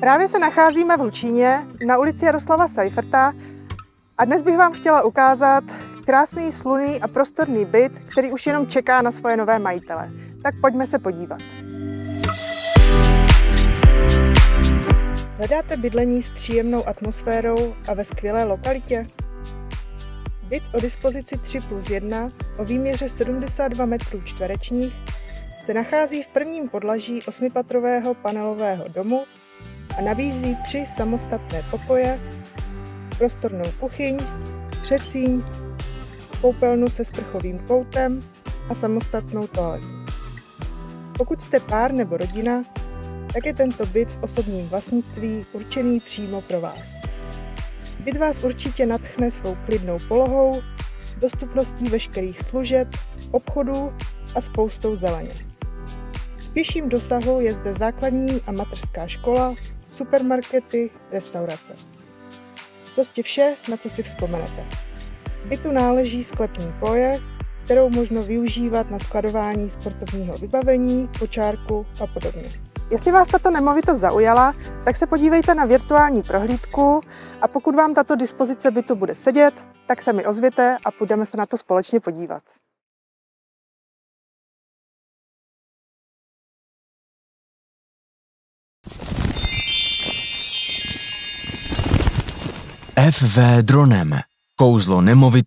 Právě se nacházíme v Hučíně na ulici Jaroslava Seiferta a dnes bych vám chtěla ukázat krásný, slunný a prostorný byt, který už jenom čeká na svoje nové majitele. Tak pojďme se podívat. Hledáte bydlení s příjemnou atmosférou a ve skvělé lokalitě? Byt o dispozici 3+1 o výměře 72 metrů čtverečních se nachází v prvním podlaží 8patrového panelového domu a nabízí 3 samostatné pokoje, prostornou kuchyň, předsíň, koupelnu se sprchovým koutem a samostatnou toaletu. Pokud jste pár nebo rodina, tak je tento byt v osobním vlastnictví určený přímo pro vás. Byt vás určitě nadchne svou klidnou polohou, dostupností veškerých služeb, obchodů a spoustou zeleně. V pěším dosahu je zde základní a mateřská škola, supermarkety, restaurace. Prostě vše, na co si vzpomenete. Bytu náleží sklepní koje, kterou možno využívat na skladování sportovního vybavení, kočárku a podobně. Jestli vás tato nemovitost zaujala, tak se podívejte na virtuální prohlídku a pokud vám tato dispozice bytu bude sedět, tak se mi ozvěte a půjdeme se na to společně podívat. FV Dronem. Kouzlo nemovitosti.